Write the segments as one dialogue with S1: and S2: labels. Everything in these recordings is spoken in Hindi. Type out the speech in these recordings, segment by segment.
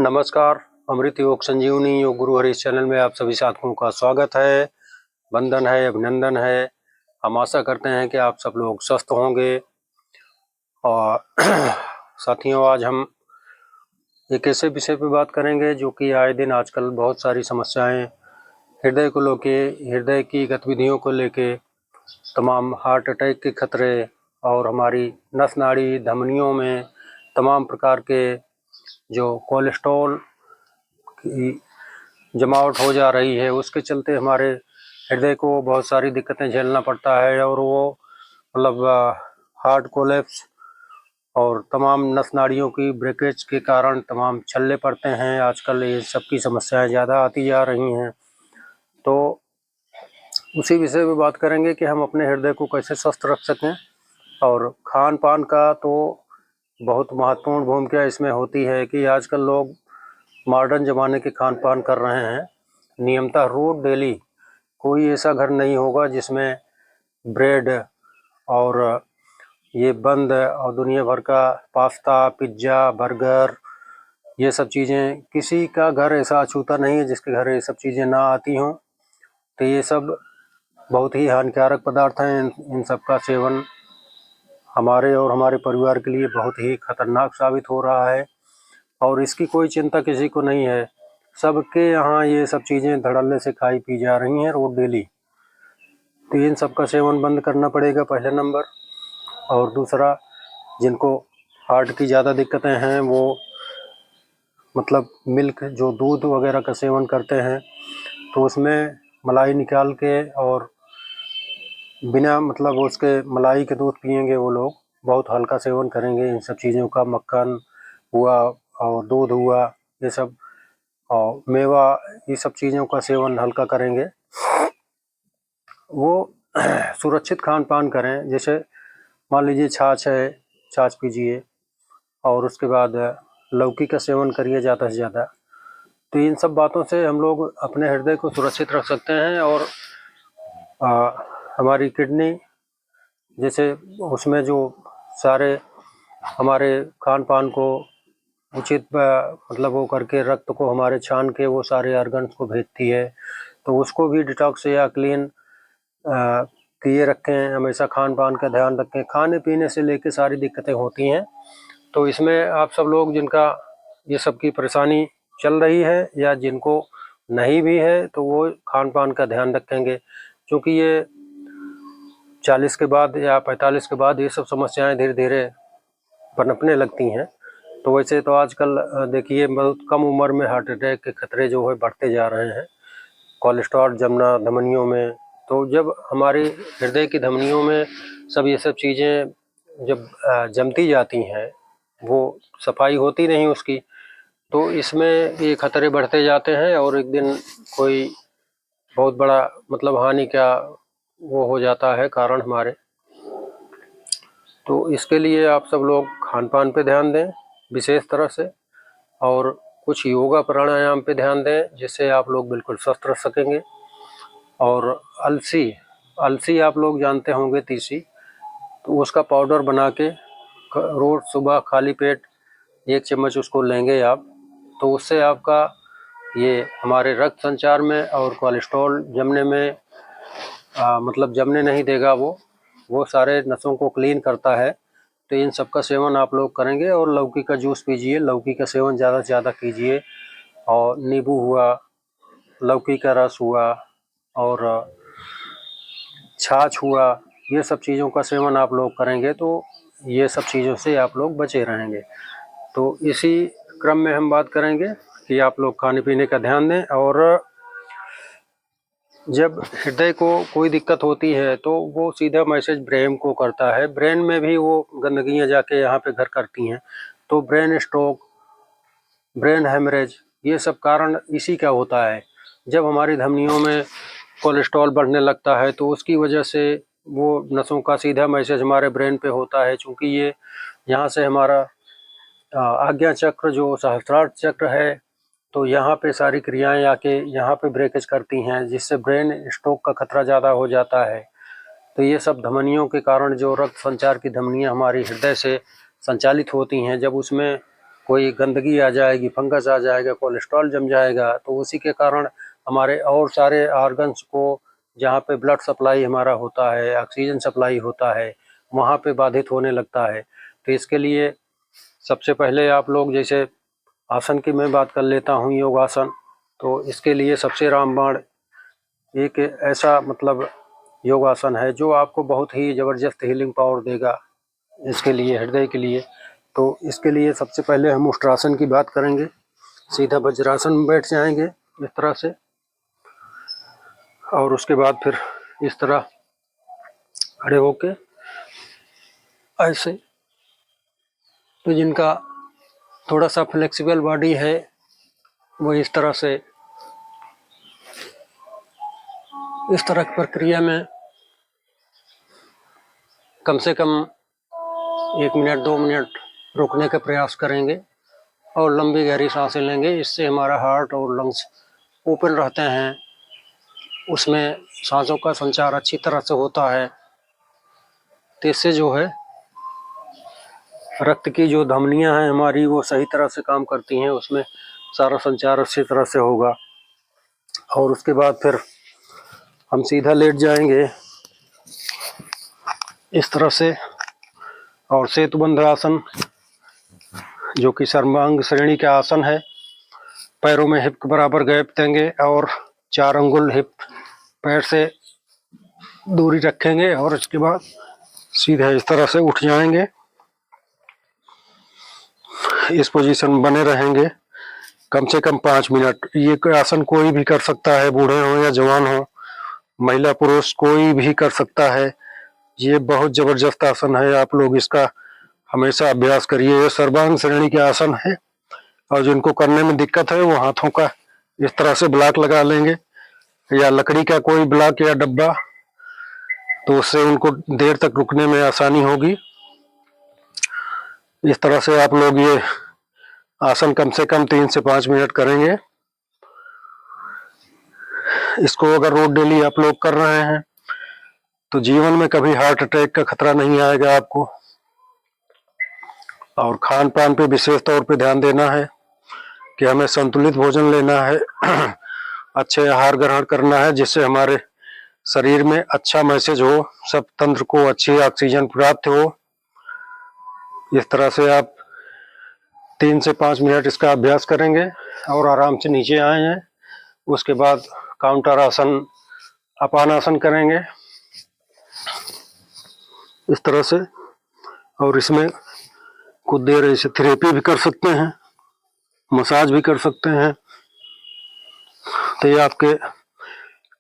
S1: नमस्कार। अमृत योग संजीवनी योग गुरु हरीश चैनल में आप सभी साथियों का स्वागत है। वंदन है, अभिनंदन है। हम आशा करते हैं कि आप सब लोग स्वस्थ होंगे। और साथियों, आज हम एक ऐसे विषय पर बात करेंगे जो कि आए दिन आजकल बहुत सारी समस्याएं हृदय को लेके, हृदय की गतिविधियों को लेके, तमाम हार्ट अटैक के खतरे और हमारी नस नाड़ी धमनियों में तमाम प्रकार के जो कोलेस्ट्रॉल की जमावट हो जा रही है, उसके चलते हमारे हृदय को बहुत सारी दिक्कतें झेलना पड़ता है। और वो मतलब हार्ट कोलैप्स और तमाम नस नाड़ियों की ब्रेकेज के कारण तमाम छल्ले पड़ते हैं। आजकल ये सब की समस्याएं ज़्यादा आती जा रही हैं। तो उसी विषय में बात करेंगे कि हम अपने हृदय को कैसे स्वस्थ रख सकें। और खान पान का तो बहुत महत्वपूर्ण भूमिका इसमें होती है कि आजकल लोग मॉडर्न ज़माने के खान पान कर रहे हैं। नियमतः रोज डेली कोई ऐसा घर नहीं होगा जिसमें ब्रेड और ये बंद और दुनिया भर का पास्ता, पिज्ज़ा, बर्गर, ये सब चीज़ें, किसी का घर ऐसा अछूता नहीं है जिसके घर ये सब चीज़ें ना आती हों। तो ये सब बहुत ही हानिकारक पदार्थ हैं। इन सब का सेवन हमारे और हमारे परिवार के लिए बहुत ही खतरनाक साबित हो रहा है। और इसकी कोई चिंता किसी को नहीं है। सबके यहाँ ये सब चीज़ें धड़ल्ले से खाई पी जा रही हैं रोज डेली। तो इन सब का सेवन बंद करना पड़ेगा, पहले नंबर। और दूसरा, जिनको हार्ट की ज़्यादा दिक्कतें हैं वो मतलब मिल्क, जो दूध वगैरह का सेवन करते हैं, तो उसमें मलाई निकाल के और बिना मतलब उसके मलाई के दूध पिएंगे वो लोग, बहुत हल्का सेवन करेंगे इन सब चीज़ों का। मक्खन हुआ और दूध हुआ, ये सब, और मेवा, ये सब चीज़ों का सेवन हल्का करेंगे। वो सुरक्षित खान पान करें। जैसे मान लीजिए छाछ है, छाछ पीजिए, और उसके बाद लौकी का सेवन करिए ज़्यादा से ज़्यादा। तो इन सब बातों से हम लोग अपने हृदय को सुरक्षित रख सकते हैं। और हमारी किडनी, जैसे उसमें जो सारे हमारे खान पान को उचित मतलब वो करके रक्त को हमारे छान के वो सारे ऑर्गन्स को भेजती है, तो उसको भी डिटॉक्स या क्लीन किए रखें। हमेशा खान पान का ध्यान रखें। खाने पीने से लेके सारी दिक्कतें होती हैं। तो इसमें आप सब लोग जिनका ये सब की परेशानी चल रही है या जिनको नहीं भी है, तो वो खान पान का ध्यान रखेंगे। क्योंकि ये 40 के बाद या 45 के बाद ये सब समस्याएं धीरे धीरे पनपने लगती हैं। तो वैसे तो आजकल देखिए बहुत कम उम्र में हार्ट अटैक के खतरे जो है बढ़ते जा रहे हैं। कोलेस्ट्रॉल जमना धमनियों में, तो जब हमारे हृदय की धमनियों में सब ये सब चीज़ें जब जमती जाती हैं, वो सफाई होती नहीं उसकी, तो इसमें ये खतरे बढ़ते जाते हैं। और एक दिन कोई बहुत बड़ा मतलब हानि का वो हो जाता है कारण हमारे। तो इसके लिए आप सब लोग खान पान पे ध्यान दें विशेष तरह से, और कुछ योगा प्राणायाम पे ध्यान दें, जिससे आप लोग बिल्कुल स्वस्थ रह सकेंगे। और अलसी आप लोग जानते होंगे, तीसी, तो उसका पाउडर बना के रोज सुबह खाली पेट 1 चम्मच उसको लेंगे आप, तो उससे आपका ये हमारे रक्त संचार में और कोलेस्ट्रॉल जमने में मतलब जमने नहीं देगा। वो सारे नसों को क्लीन करता है। तो इन सब का सेवन आप लोग करेंगे। और लौकी का जूस पीजिए, लौकी का सेवन ज़्यादा से ज़्यादा कीजिए। और नींबू हुआ, लौकी का रस हुआ, और छाछ हुआ, ये सब चीज़ों का सेवन आप लोग करेंगे तो ये सब चीज़ों से आप लोग बचे रहेंगे। तो इसी क्रम में हम बात करेंगे कि आप लोग खाने पीने का ध्यान दें। और जब हृदय को कोई दिक्कत होती है तो वो सीधा मैसेज ब्रेन को करता है। ब्रेन में भी वो गंदगियाँ जाके यहाँ पे घर करती हैं। तो ब्रेन स्ट्रोक, ब्रेन हेमरेज, ये सब कारण इसी का होता है। जब हमारी धमनियों में कोलेस्ट्रॉल बढ़ने लगता है तो उसकी वजह से वो नसों का सीधा मैसेज हमारे ब्रेन पे होता है। चूँकि ये यहाँ से हमारा आज्ञा चक्र जो सहस्त्रार चक्र है, तो यहाँ पे सारी क्रियाएं आके यहाँ पे ब्रेकेज करती हैं, जिससे ब्रेन स्ट्रोक का खतरा ज़्यादा हो जाता है। तो ये सब धमनियों के कारण, जो रक्त संचार की धमनियाँ हमारी हृदय से संचालित होती हैं, जब उसमें कोई गंदगी आ जाएगी, फंगस आ जाएगा, कोलेस्ट्रॉल जम जाएगा, तो उसी के कारण हमारे और सारे ऑर्गन्स को, जहाँ पे ब्लड सप्लाई हमारा होता है, ऑक्सीजन सप्लाई होता है, वहाँ पे बाधित होने लगता है। तो इसके लिए सबसे पहले आप लोग, जैसे आसन की मैं बात कर लेता हूँ, योगासन, तो इसके लिए सबसे रामबाण एक ऐसा मतलब योगासन है जो आपको बहुत ही ज़बरदस्त हीलिंग पावर देगा इसके लिए, हृदय के लिए। तो इसके लिए सबसे पहले हम उष्ट्रासन की बात करेंगे। सीधा वज्रासन में बैठ जाएंगे इस तरह से, और उसके बाद फिर इस तरह खड़े होके ऐसे। तो जिनका थोड़ा सा फ्लेक्सिबल बॉडी है वो इस तरह से, इस तरह की प्रक्रिया में कम से कम 1 मिनट 2 मिनट रुकने का प्रयास करेंगे और लंबी गहरी सांसें लेंगे। इससे हमारा हार्ट और लंग्स ओपन रहते हैं, उसमें सांसों का संचार अच्छी तरह से होता है। तो इससे जो है रक्त की जो धमनियां हैं हमारी वो सही तरह से काम करती हैं, उसमें सारा संचार अच्छी तरह से होगा। और उसके बाद फिर हम सीधा लेट जाएंगे इस तरह से, और सेतुबंध आसन जो कि सर्वांग श्रेणी का आसन है। पैरों में हिप के बराबर गैप देंगे और 4 अंगुल हिप पैर से दूरी रखेंगे और इसके बाद सीधे इस तरह से उठ जाएंगे। इस पोजीशन में बने रहेंगे कम से कम 5 मिनट। ये आसन कोई भी कर सकता है, बूढ़े हो या जवान हो, महिला पुरुष कोई भी कर सकता है। ये बहुत जबरदस्त आसन है, आप लोग इसका हमेशा अभ्यास करिए। ये सर्वांग श्रेणी के आसन है, और जिनको करने में दिक्कत है वो हाथों का इस तरह से ब्लॉक लगा लेंगे, या लकड़ी का कोई ब्लॉक या डब्बा, तो उससे उनको देर तक रुकने में आसानी होगी। इस तरह से आप लोग ये आसन कम से कम 3 से 5 मिनट करेंगे। इसको अगर रोज डेली आप लोग कर रहे हैं तो जीवन में कभी हार्ट अटैक का खतरा नहीं आएगा आपको। और खान पान पे विशेष तौर पे ध्यान देना है कि हमें संतुलित भोजन लेना है, अच्छे आहार ग्रहण करना है, जिससे हमारे शरीर में अच्छा मैसेज हो, सब तंत्र को अच्छी ऑक्सीजन प्राप्त हो। इस तरह से आप 3 से 5 मिनट इसका अभ्यास करेंगे और आराम से नीचे आए हैं। उसके बाद काउंटर आसन, अपान आसन करेंगे इस तरह से, और इसमें कुछ देर ऐसे थेरेपी भी कर सकते हैं, मसाज भी कर सकते हैं। तो ये आपके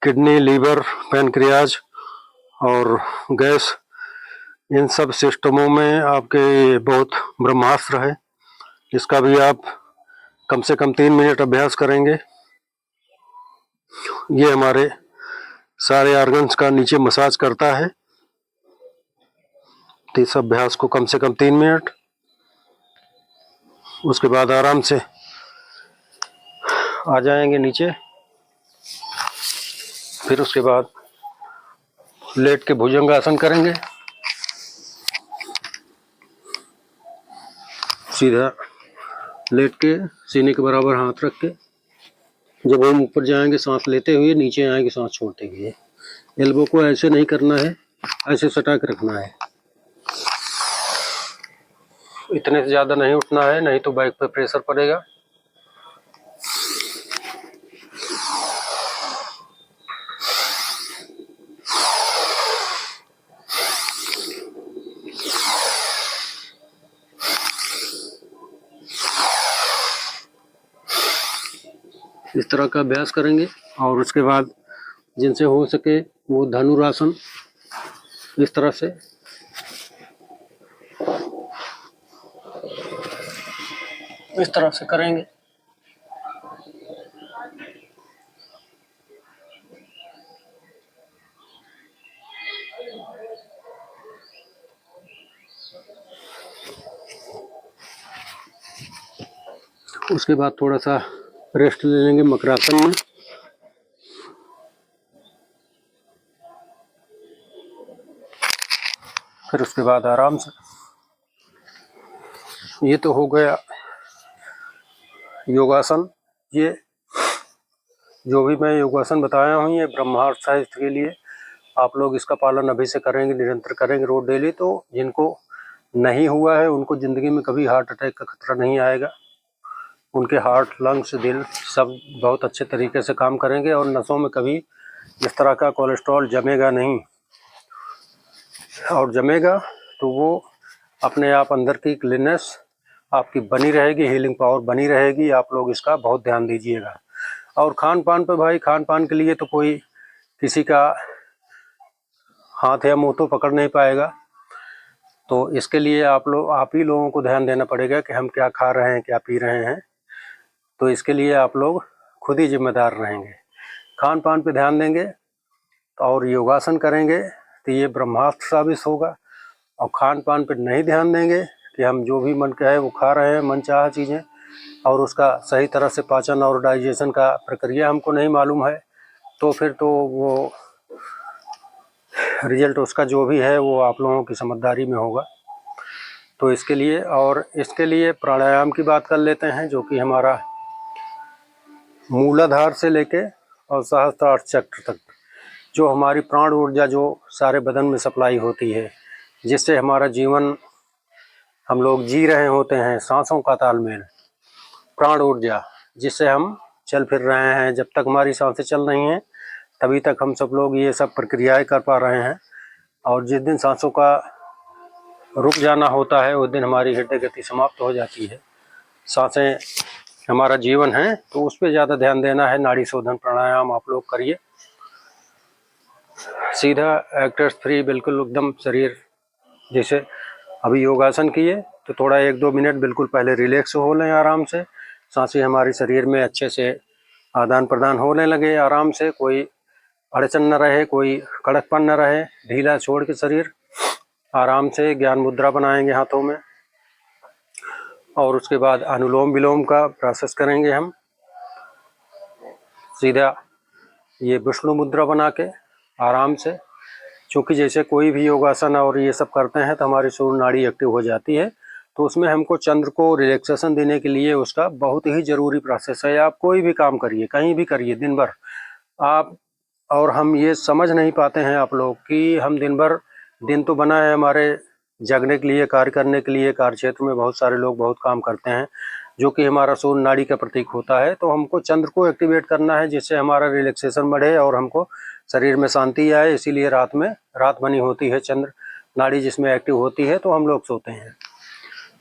S1: किडनी, लीवर, पैनक्रियाज और गैस, इन सब सिस्टमों में आपके बहुत ब्रह्मास्त्र है। इसका भी आप कम से कम 3 मिनट अभ्यास करेंगे। ये हमारे सारे ऑर्गन्स का नीचे मसाज करता है। तो इस अभ्यास को कम से कम 3 मिनट, उसके बाद आराम से आ जाएंगे नीचे। फिर उसके बाद लेट के भुजंगासन करेंगे। सीधा लेट के सीने के बराबर हाथ रख के, जब हम ऊपर जाएंगे सांस लेते हुए, नीचे आएंगे सांस छोड़ते हुए। एल्बो को ऐसे नहीं करना है, ऐसे सटा के रखना है। इतने से ज़्यादा नहीं उठना है, नहीं तो बैक पे प्रेशर पड़ेगा। इस तरह का अभ्यास करेंगे। और उसके बाद जिनसे हो सके वो धनुरासन इस तरह से करेंगे। उसके बाद थोड़ा सा रेस्ट ले लेंगे मकरासन में। फिर उसके बाद आराम से, ये तो हो गया योगासन, ये जो भी मैं योगासन बताया हूँ ये ब्रह्मास्त्र है इसके लिए। आप लोग इसका पालन अभी से करेंगे, निरंतर करेंगे रोज डेली, तो जिनको नहीं हुआ है उनको ज़िंदगी में कभी हार्ट अटैक का खतरा नहीं आएगा। उनके हार्ट, लंग्स, दिल सब बहुत अच्छे तरीके से काम करेंगे और नसों में कभी इस तरह का कोलेस्ट्रॉल जमेगा नहीं, और जमेगा तो वो अपने आप अंदर की क्लीननेस आपकी बनी रहेगी, हीलिंग पावर बनी रहेगी। आप लोग इसका बहुत ध्यान दीजिएगा। और खान पान पे भाई, खान पान के लिए तो कोई किसी का हाथ या मुंह तो पकड़ नहीं पाएगा, तो इसके लिए आप ही लोगों को ध्यान देना पड़ेगा कि हम क्या खा रहे हैं, क्या पी रहे हैं। तो इसके लिए आप लोग खुद ही जिम्मेदार रहेंगे। खान पान पे ध्यान देंगे और योगासन करेंगे तो ये ब्रह्मास्त्र साबित होगा। और खान पान पे नहीं ध्यान देंगे कि हम जो भी मन का है वो खा रहे हैं, मनचाहा चीज़ें, और उसका सही तरह से पाचन और डाइजेशन का प्रक्रिया हमको नहीं मालूम है, तो फिर तो वो रिजल्ट उसका जो भी है वो आप लोगों की समझदारी में होगा। तो इसके लिए प्राणायाम की बात कर लेते हैं, जो कि हमारा मूलाधार से लेके और सहस्त्रार चक्र तक जो हमारी प्राण ऊर्जा जो सारे बदन में सप्लाई होती है, जिससे हमारा जीवन हम लोग जी रहे होते हैं, सांसों का तालमेल, प्राण ऊर्जा जिससे हम चल फिर रहे हैं। जब तक हमारी सांसें चल रही हैं तभी तक हम सब लोग ये सब प्रक्रियाएं कर पा रहे हैं, और जिस दिन सांसों का रुक जाना होता है उस दिन हमारी हृदय गति समाप्त हो जाती है। सांसें हमारा जीवन है, तो उस पर ज़्यादा ध्यान देना है। नाड़ी शोधन प्राणायाम आप लोग करिए, सीधा एक्टर्स फ्री, बिल्कुल एकदम शरीर जैसे अभी योगासन किए तो थोड़ा 1-2 मिनट बिल्कुल पहले रिलैक्स हो लें आराम से, सांसें हमारे शरीर में अच्छे से आदान प्रदान होने लगे आराम से, कोई अड़चन न रहे, कोई कड़कपन न रहे, ढीला छोड़ के शरीर आराम से ज्ञान मुद्रा बनाएंगे हाथों में। और उसके बाद अनुलोम विलोम का प्रोसेस करेंगे हम, सीधा ये विष्णु मुद्रा बना के आराम से। क्योंकि जैसे कोई भी योगासन और ये सब करते हैं तो हमारी सूर्य नाड़ी एक्टिव हो जाती है, तो उसमें हमको चंद्र को रिलैक्सेशन देने के लिए उसका बहुत ही ज़रूरी प्रोसेस है। आप कोई भी काम करिए, कहीं भी करिए दिन भर आप, और हम ये समझ नहीं पाते हैं आप लोग कि हम दिन भर, दिन तो बना है हमारे जगने के लिए, कार्य करने के लिए। कार्य क्षेत्र में बहुत सारे लोग बहुत काम करते हैं, जो कि हमारा सूर्य नाड़ी का प्रतीक होता है। तो हमको चंद्र को एक्टिवेट करना है, जिससे हमारा रिलैक्सेशन बढ़े और हमको शरीर में शांति आए। इसीलिए रात बनी होती है, चंद्र नाड़ी जिसमें एक्टिव होती है, तो हम लोग सोते हैं।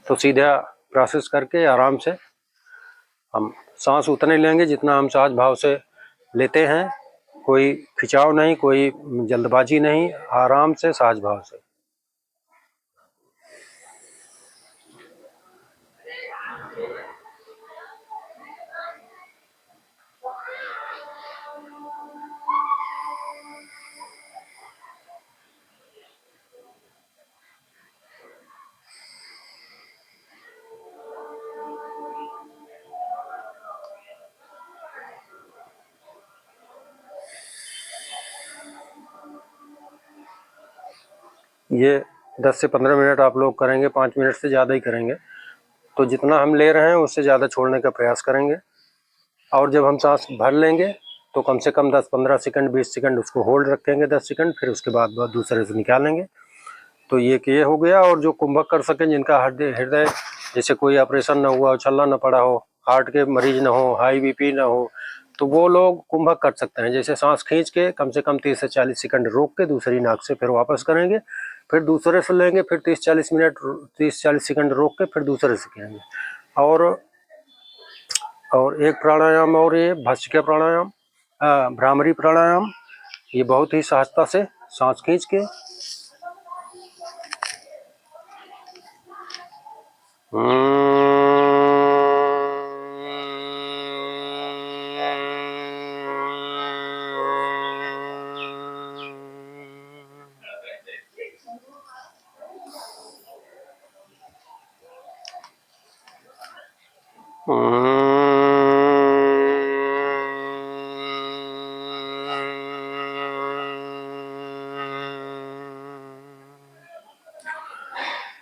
S1: तो सीधा प्रोसेस करके आराम से हम सांस उतने लेंगे जितना हम सहज भाव से लेते हैं, कोई खिंचाव नहीं, कोई जल्दबाजी नहीं, आराम से सहज भाव से। ये 10 से 15 मिनट आप लोग करेंगे, 5 मिनट से ज़्यादा ही करेंगे। तो जितना हम ले रहे हैं उससे ज़्यादा छोड़ने का प्रयास करेंगे। और जब हम सांस भर लेंगे तो कम से कम 10-15 सेकंड, 20 सेकंड उसको होल्ड रखेंगे, 10 सेकंड, फिर उसके बाद दूसरे से निकालेंगे। तो ये हो गया। और जो कुंभक कर सकें, जिनका हृदय जैसे कोई ऑपरेशन ना हुआ हो, छलना ना पड़ा हो, हार्ट के मरीज ना हो, हाई बीपी ना हो, तो वो लोग कुंभक कर सकते हैं। जैसे सांस खींच के कम से कम 30 से 40 सेकंड रोक के दूसरी नाक से फिर वापस करेंगे, फिर दूसरे से लेंगे, फिर 30-40 सेकंड रोक के फिर दूसरे से करेंगे। और एक प्राणायाम और ये भस्त्रिका प्राणायाम, भ्रामरी प्राणायाम, ये बहुत ही सहजता से सांस खींच के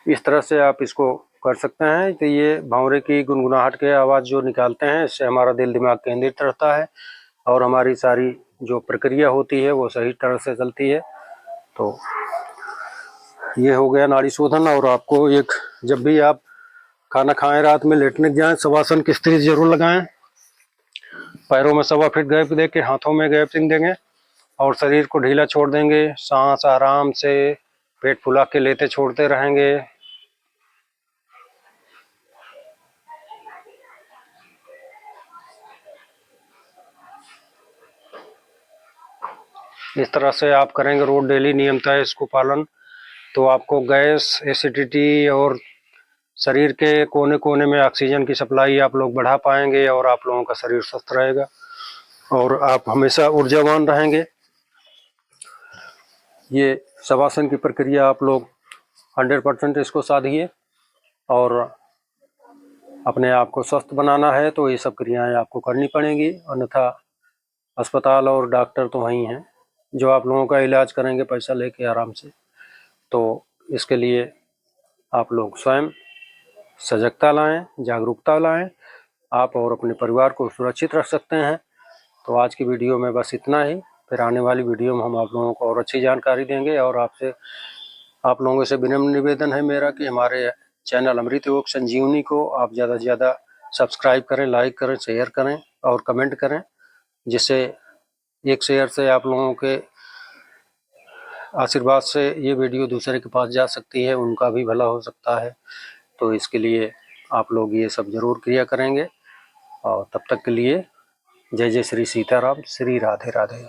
S1: इस तरह से आप इसको कर सकते हैं। तो ये भंवरे की गुनगुनाहट के आवाज़ जो निकालते हैं, इससे हमारा दिल दिमाग केंद्रित रहता है और हमारी सारी जो प्रक्रिया होती है वो सही तरह से चलती है। तो ये हो गया नाड़ी शोधन। और आपको एक, जब भी आप खाना खाएं, रात में लेटने जाएं, शवासन की स्थिति जरूर लगाएं। पैरों में 1.25 फीट गैप दे के हाथों में गैपिंग देंगे और शरीर को ढीला छोड़ देंगे। सांस आराम से पेट फुला के लेते छोड़ते रहेंगे। इस तरह से आप करेंगे रोज डेली नियमतः इसको पालन, तो आपको गैस, एसिडिटी और शरीर के कोने कोने में ऑक्सीजन की सप्लाई आप लोग बढ़ा पाएंगे और आप लोगों का शरीर स्वस्थ रहेगा और आप हमेशा ऊर्जावान रहेंगे। ये शवासन की प्रक्रिया आप लोग 100% इसको साधिए और अपने आप को स्वस्थ बनाना है तो ये सब क्रियाएं आपको करनी पड़ेंगी, अन्यथा अस्पताल और डॉक्टर तो वहीं हैं जो आप लोगों का इलाज करेंगे पैसा लेके आराम से। तो इसके लिए आप लोग स्वयं सजगता लाएं, जागरूकता लाएं, आप और अपने परिवार को सुरक्षित रख सकते हैं। तो आज की वीडियो में बस इतना ही। फिर आने वाली वीडियो में हम आप लोगों को और अच्छी जानकारी देंगे। और आप लोगों से विनम्र निवेदन है मेरा कि हमारे चैनल अमृत योग संजीवनी को आप ज़्यादा से ज़्यादा सब्सक्राइब करें, लाइक करें, शेयर करें और कमेंट करें, जिससे एक शेयर से आप लोगों के आशीर्वाद से ये वीडियो दूसरे के पास जा सकती है, उनका भी भला हो सकता है। तो इसके लिए आप लोग ये सब जरूर क्रिया करेंगे। और तब तक के लिए जय जय श्री सीताराम, श्री राधे राधे।